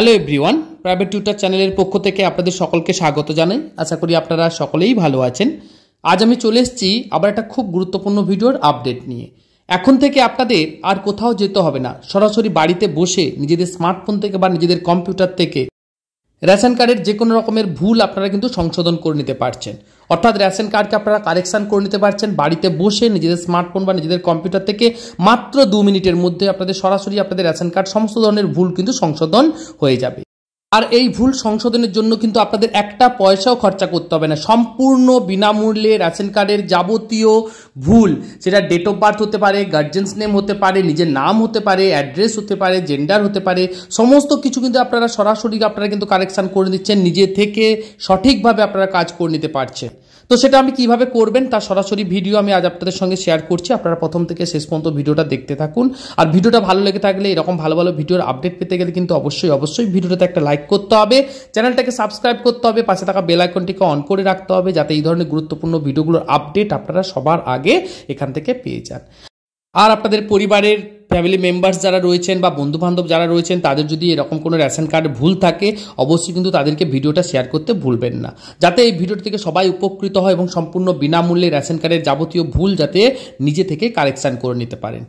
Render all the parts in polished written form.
Hello everyone, private tutor চ্যানেলের পক্ষ থেকে আপনাদের সকলকে স্বাগত জানাই। আশা করি আপনারা সকলেই ভালো আছেন। আজ আমি চলে এসেছি আবার একটা খুব গুরুত্বপূর্ণ ভিডিওর আপডেট নিয়ে। এখন থেকে আপনাদের আর কোথাও যেতে হবে না, সরাসরি বাড়িতে বসে নিজেদের স্মার্টফোন থেকে বা নিজেদের কম্পিউটার থেকে রেশন কার্ডের যে কোনো রকমের ভুল আপনারা কিন্তু সংশোধন করে নিতে পারছেন। অর্থাৎ রেশন কার্ডকে আপনারা কারেকশান করে নিতে পারছেন বাড়িতে বসে নিজেদের স্মার্টফোন বা নিজেদের কম্পিউটার থেকে। মাত্র 2 মিনিটের মধ্যে আপনাদের সরাসরি আপনাদের রেশন কার্ড সমস্ত ধরনের ভুল কিন্তু সংশোধন হয়ে যাবে। আর এই ভুল সংশোধনের জন্য কিন্তু আপনাদের একটা পয়সাও খরচা করতে হবে না। সম্পূর্ণ বিনামূল্যে রেশন কার্ডের যাবতীয় ভুল, সেটা ডেট অফ বার্থ হতে পারে, গার্জেন্স নেম হতে পারে, নিজের নাম হতে পারে, অ্যাড্রেস হতে পারে, জেন্ডার হতে পারে, সমস্ত কিছু কিন্তু আপনারা সরাসরি কিন্তু কারেকশান করে দিচ্ছেন। নিজে থেকে সঠিকভাবে আপনারা কাজ করে নিতে পারছেন। তো সেটা আপনি কিভাবে করবেন তার সরাসরি ভিডিও আমি আজ আপনাদের সঙ্গে শেয়ার করছি। আপনারা প্রথম থেকে শেষ পর্যন্ত ভিডিওটা দেখতে থাকুন। আর ভিডিওটা ভালো লেগে থাকলে এরকম ভালো ভালো ভিডিওর আপডেট পেতে গেলে কিন্তু অবশ্যই ভিডিওটাতে একটা লাইক করতে হবে, চ্যানেলটাকে সাবস্ক্রাইব করতে হবে, পাশে থাকা বেল আইকনটিকে অন করে রাখতে হবে, যাতে এই ধরনের গুরুত্বপূর্ণ ভিডিওগুলোর আপডেট আপনারা সবার আগে এখান থেকে পেয়ে যান। আর আপনাদের পরিবারের ফ্যামিলি মেম্বার্স যারা রয়েছেন বা বন্ধুবান্ধব যারা রয়েছেন, তাদের যদি এরকম কোনো রেশন কার্ড ভুল থাকে অবশ্যই কিন্তু তাদেরকে ভিডিওটা শেয়ার করতে ভুলবেন না, যাতে এই ভিডিওটা থেকে সবাই উপকৃত হয় এবং সম্পূর্ণ বিনামূল্যে রেশন কার্ডের যাবতীয় ভুল যাতে নিজে থেকে কারেকশান করে নিতে পারেন।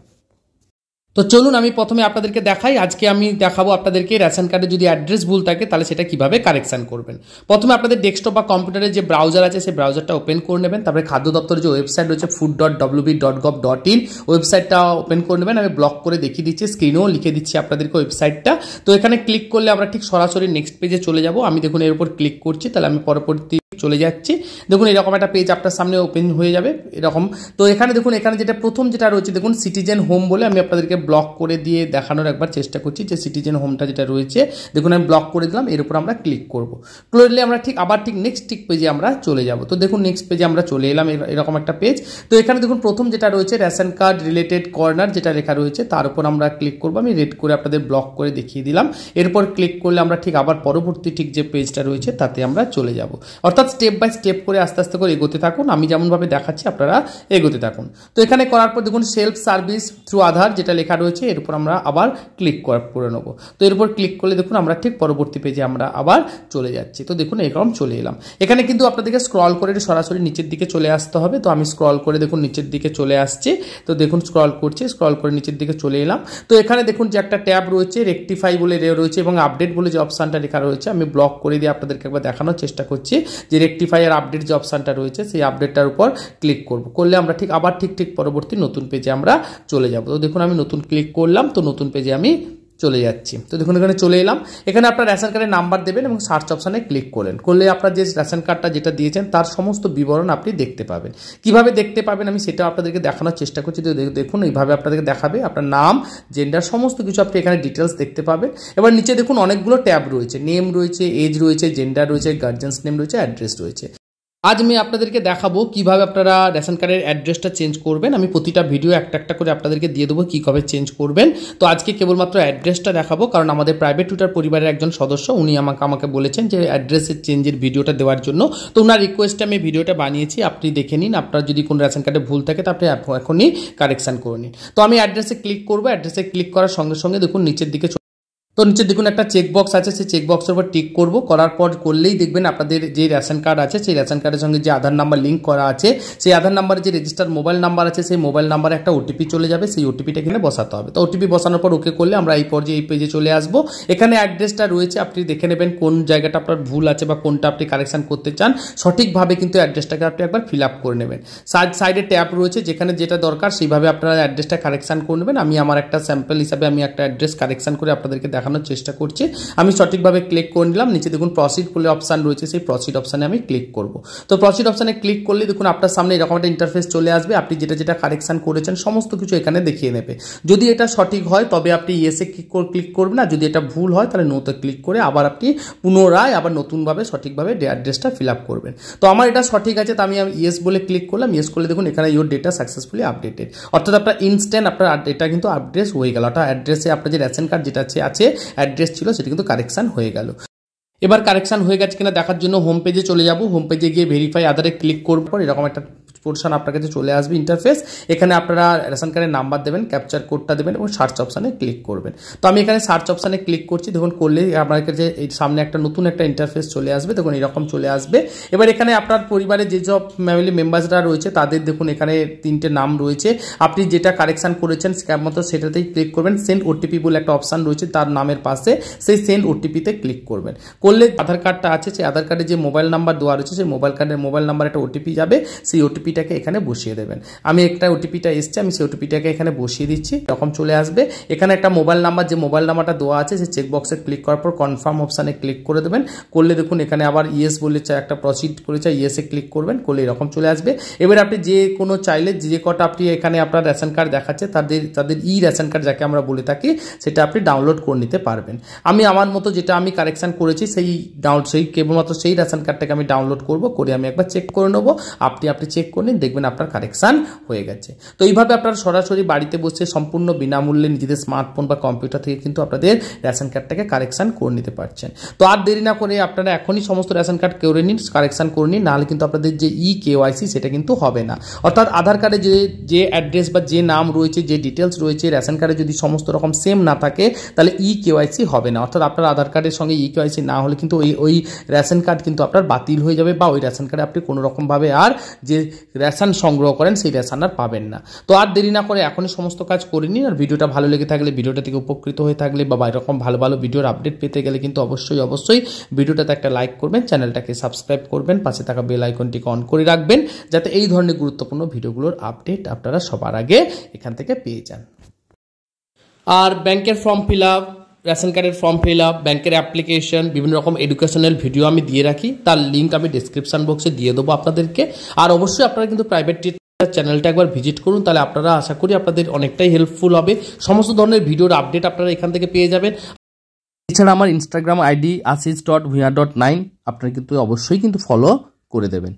তো চলুন আমি প্রথমে আপনাদেরকে দেখাই। আজকে আমি দেখাবো আপনাদেরকে রেশন কার্ডে যদি অ্যাড্রেস ভুল থাকে তাহলে সেটা কিভাবে কারেকশান করবেন। প্রথমে আপনাদের ডেস্কটপ বা কম্পিউটারের যে ব্রাউজার আছে সেই ব্রাউজারটা ওপেন করে নেবেন। তারপরে খাদ্য দপ্তরের যে ওয়েবসাইট রয়েছে food.wb.gov.in ওয়েবসাইটটা ওপেন করে নেবেন। আমি ব্লক করে দেখিয়ে দিচ্ছি, স্ক্রিনেও লিখে দিচ্ছি আপনাদেরকে ওয়েবসাইটটা। তো এখানে ক্লিক করলে আমরা ঠিক সরাসরি নেক্সট পেজে চলে যাব। আমি দেখুন এর উপর ক্লিক করছি, তাহলে আমি পরবর্তী চলে যাচ্ছি। দেখুন এরকম একটা পেজ আপনার সামনে ওপেন হয়ে যাবে এরকম। তো এখানে দেখুন, এখানে যেটা প্রথম যেটা রয়েছে দেখুন সিটিজেন হোম বলে, আমি আপনাদেরকে ব্লক করে দিয়ে দেখানোর একবার চেষ্টা করছি যে সিটিজেন হোমটা যেটা রয়েছে দেখুন আমি ব্লক করে দিলাম। এর উপর আমরা ক্লিক করব, করলে আমরা আবার নেক্সট পেজে আমরা চলে যাব। তো দেখুন নেক্সট পেজে আমরা চলে এলাম, এরকম একটা পেজ। তো এখানে দেখুন প্রথম যেটা রয়েছে রেশন কার্ড রিলেটেড কর্নার যেটা লেখা রয়েছে তার উপর আমরা ক্লিক করব। আমি রেড করে আপনাদের ব্লক করে দেখিয়ে দিলাম। এরপর ক্লিক করলে আমরা আবার পরবর্তী যে পেজটা রয়েছে তাতে আমরা চলে যাব। অর্থাৎ স্টেপ বাই স্টেপ করে আস্তে আস্তে করে এগোতে থাকুন। আমি যেমনভাবে দেখাচ্ছি আপনারা এগোতে থাকুন। তো এখানে করার পর দেখুন সেলফ সার্ভিস থ্রু আধার যেটা লেখা রয়েছে এর উপর আমরা আবার ক্লিক করে নেব। তো এর উপর ক্লিক করলে দেখুন আমরা ঠিক পরবর্তী পেজে আমরা আবার চলে যাচ্ছি। তো দেখুন এরকম চলে এলাম। এখানে কিন্তু আপনাদেরকে স্ক্রল করে সরাসরি নিচের দিকে চলে আসতে হবে। তো আমি স্ক্রল করে দেখুন নিচের দিকে চলে আসছি। তো দেখুন স্ক্রল করছি, স্ক্রল করে নিচের দিকে চলে এলাম। তো এখানে দেখুন যে একটা ট্যাব রয়েছে রেকটিফাই বলে রয়েছে এবং আপডেট বলে যে অপশানটা লেখা রয়েছে, আমি ব্লক করে দিয়ে আপনাদেরকে একবার দেখানোর চেষ্টা করছি যে রেকটিফাই আর আপডেট যে অপশানটা রয়েছে সেই আপডেটটার উপর ক্লিক করলে আমরা আবার ঠিক পরবর্তী নতুন পেজে আমরা চলে যাব। তো দেখুন আমি নতুন ক্লিক করলাম, তো নতুন পেজে আমি চলে যাচ্ছি। তো দেখুন এখানে চলে এলাম। এখানে আপনার রেশন কার্ডের নাম্বার দেবেন এবং সার্চ অপশানে ক্লিক করলে আপনার যে রেশন কার্ডটা যেটা দিয়েছেন তার সমস্ত বিবরণ আপনি দেখতে পাবেন। কিভাবে দেখতে পাবেন আমি সেটা আপনাদেরকে দেখানোর চেষ্টা করছি। তো দেখুন এইভাবে আপনাদেরকে দেখাবে, আপনার নাম, জেন্ডার সমস্ত কিছু আপনি এখানে ডিটেলস দেখতে পাবেন। এবার নিচে দেখুন অনেকগুলো ট্যাব রয়েছে, নেম রয়েছে, এজ রয়েছে, জেন্ডার রয়েছে, গার্জেন্স নেম রয়েছে, অ্যাড্রেস রয়েছে। আজ আমি আপনাদেরকে দেখাবো কিভাবে আপনারা রেশন কার্ডের অ্যাড্রেসটা চেঞ্জ করবেন। আমি প্রতিটা ভিডিও একটা করে আপনাদেরকে দিয়ে দেবো কীভাবে চেঞ্জ করবেন। তো আজকে কেবলমাত্র অ্যাড্রেসটা দেখাবো, কারণ আমাদের প্রাইভেট টিউটর পরিবারের একজন সদস্য উনি আমাকে বলেছেন যে অ্যাড্রেসের চেঞ্জের ভিডিওটা দেওয়ার জন্য। তো ওনার রিকোয়েস্টে আমি ভিডিওটা বানিয়েছি, আপনি দেখে নিন। আপনার যদি কোনো রেশন কার্ডে ভুল থাকে তো আপনি এখনই কারেকশান করে নিন। তো আমি অ্যাড্রেসে ক্লিক করবো। অ্যাড্রেসে ক্লিক করার সঙ্গে সঙ্গে দেখুন নিচের দিকে দেখুন একটা চেকবক্স আছে, সেই চেকবক্সের উপর টিক করব। করার পর করলেই দেখবেন আপনাদের যে রেশন কার্ড আছে সেই রেশন কার্ডের সঙ্গে যে আধার নাম্বার লিঙ্ক করা আছে সেই আধার নাম্বারে যে রেজিস্টার মোবাইল নাম্বার আছে সেই মোবাইল নাম্বারে একটা ওটিপি চলে যাবে। সেই ওটিপিটা এখানে বসাতে হবে। তো ওটিপি বসানোর পর ওকে করলে আমরা এই পেজে চলে আসবো। এখানে অ্যাড্রেসটা রয়েছে, আপনি দেখে নেবেন কোন জায়গাটা আপনার ভুল আছে বা কোনটা আপনি কারেকশান করতে চান। সঠিকভাবে কিন্তু অ্যাড্রেসটাকে আপনি একবার ফিল আপ করে নেবেন। সাইডে ট্যাব রয়েছে, যেখানে যেটা দরকার সেইভাবে আপনারা অ্যাড্রেসটা কারেকশান করে নেবেন। আমি আমার একটা স্যাম্পল হিসাবে আমি একটা অ্যাড্রেস কারেকশান করে আপনাদেরকে দেখানোর চেষ্টা করছি। আমি সঠিকভাবে ক্লিক করে নিলাম। নিচে দেখুন প্রসিড বলে অপশান রয়েছে, সেই প্রসিড অপশানে আমি ক্লিক করব। তো প্রসিড অপশানে ক্লিক করলে দেখুন আপনার সামনে এরকম একটা ইন্টারফেস চলে আসবে। আপনি যেটা কারেকশান করেছেন সমস্ত কিছু এখানে দেখিয়ে নেবে। যদি এটা সঠিক হয় তবে আপনি ইয়েসে ক্লিক করবেন, না যদি এটা ভুল হয় তাহলে নোতে ক্লিক করে আবার আপনি পুনরায় আবার নতুনভাবে সঠিকভাবে অ্যাড্রেসটা ফিল আপ করবেন। তো আমার এটা সঠিক আছে, তো আমি ইয়েস বলে ক্লিক করলাম। ইয়েস করলে দেখুন এখানে ইউর ডেটা সাকসেসফুলি আপডেটেড, অর্থাৎ আপনার ইনস্ট্যান্ট আপনার ডেটা কিন্তু আপডেট হয়ে গেল। অর্থাৎ অ্যাড্রেসে আপনার যে রেশন কার্ড যেটা আছে অ্যাড্রেস ছিল সেটা কিন্তু কারেকশান হয়ে গেল। এবার কারেকশান হয়ে গেছে কিনা দেখার জন্য হোম পেজে চলে যাব। হোম পেজে গিয়ে ভেরিফাই আধারে ক্লিক করব। এরকম একটা পোর্শন আপনার কাছে চলে আসবে ইন্টারফেস। এখানে আপনারা রেশন কার্ডের নাম্বার দেবেন, ক্যাপচার কোডটা দেবেন এবং সার্চ অপশানে ক্লিক করবেন। তো আমি এখানে সার্চ অপশানে ক্লিক করছি, দেখুন করলেই আপনার কাছে এই সামনে একটা নতুন একটা ইন্টারফেস চলে আসবে। দেখুন এরকম চলে আসবে। এবার এখানে আপনার পরিবারে যেসব ফ্যামিলি মেম্বার্সরা রয়েছে তাদের দেখুন এখানে 3টে নাম রয়েছে। আপনি যেটা কারেকশান করেছেন স্ক্যাম মতো সেটাতেই ক্লিক করবেন। সেন্ড ওটিপি বলে একটা অপশান রয়েছে তার নামের পাশে, সেই সেন্ড ওটিপিতে ক্লিক করবেন। করলে আধার কার্ডটা আছে, সেই আধার কার্ডে যে মোবাইল নাম্বার দেওয়া রয়েছে সেই মোবাইল নাম্বার একটা ওটিপি যাবে, সেই ওটিপিটাকে এখানে বসিয়ে দেবেন। আমি একটা ওটিপিটা এসছে, আমি সেই ওটিপিটাকে এখানে বসিয়ে দিচ্ছি। এরকম চলে আসবে। এখানে একটা মোবাইল নাম্বার, যে মোবাইল নাম্বারটা দেওয়া আছে সেই চেকবক্সে ক্লিক করার পর কনফার্ম অপশানে ক্লিক করে দেবেন। করলে দেখুন এখানে আবার ইয়েস বলে একটা প্রসিড করেছে, ইয়েসে ক্লিক করবেন। করলে এরকম চলে আসবে। এবার আপনি যে কোনো চাইলে যে কটা আপনি এখানে আপনার রেশন কার্ড দেখাচ্ছে তাদের ই রেশন কার্ড যাকে আমরা বলে থাকি সেটা আপনি ডাউনলোড করে নিতে পারবেন। আমি আমার মতো যেটা আমি কারেকশান করেছি সেই কেবলমাত্র সেই রেশন কার্ডটাকে আমি ডাউনলোড করব, করে আমি একবার চেক করে নেবো। আপনি চেক করে নিন, দেখবেন আপনার কারেকশান হয়ে গেছে। তো এইভাবে আপনারা সরাসরি বাড়িতে বসে সম্পূর্ণ বিনামূল্যে নিজেদের স্মার্টফোন বা কম্পিউটার থেকে কিন্তু আপনাদের রেশন কার্ডটাকে কারেকশান করে নিতে পারছেন। তো আর দেরি না করে আপনারা এখনই সমস্ত রেশন কার্ড করে নিন, কারেকশান করে নিন, নাহলে কিন্তু আপনাদের যে KYC সেটা কিন্তু হবে না। অর্থাৎ আধার কার্ডে যে অ্যাড্রেস বা যে নাম রয়েছে, যে ডিটেলস রয়েছে রেশন কার্ডে যদি সমস্ত রকম সেম না থাকে তাহলে KYC হবে না। অর্থাৎ আপনার আধার কার্ডের সঙ্গে KYC না হলে কিন্তু ওই রেশন কার্ড কিন্তু আপনার বাতিল হয়ে যাবে, বা ওই রেশন কার্ডে আপনি কোনো রকমভাবে আর যে রেশন সংগ্রহ করেন সেই রেশন আর পাবেন না। তো আর দেরি না করে এখনই সমস্ত কাজ করে নিন। আর ভিডিওটা ভালো লেগে থাকলে, ভিডিওটা থেকে উপকৃত হয়ে থাকলে বা এরকম ভালো ভালো ভিডিওর আপডেট পেতে গেলে কিন্তু অবশ্যই ভিডিওটাতে একটা লাইক করবেন, চ্যানেলটাকে সাবস্ক্রাইব করবেন, পাশে থাকা বেল আইকনটিকে অন করে রাখবেন যাতে এই ধরনের গুরুত্বপূর্ণ ভিডিওগুলোর আপডেট আপনারা সবার আগে এখান থেকে পেয়ে যান। আর ব্যাংকের ফর্ম ফিল আপ, রেশন কার্ডের ফর্ম ফিল আপ, ব্যাংকের অ্যাপ্লিকেশন, বিভিন্ন রকম এডুকেশনাল ভিডিও আমি দিয়ে রাখি, তার লিঙ্ক আমি ডিসক্রিপশন বক্সে দিয়ে দেবো আপনাদেরকে। আর অবশ্যই আপনারা কিন্তু প্রাইভেট চ্যানেলটা একবার ভিজিট করুন, তাহলে আপনারা আশা করি আপনাদের অনেকটাই হেল্পফুল হবে। সমস্ত ধরনের ভিডিওর আপডেট আপনারা এখান থেকে পেয়ে যাবেন। এছাড়া আমার ইনস্টাগ্রাম আইডি asis.bhuiya.9 আপনারা কিন্তু অবশ্যই কিন্তু ফলো করে দেবেন।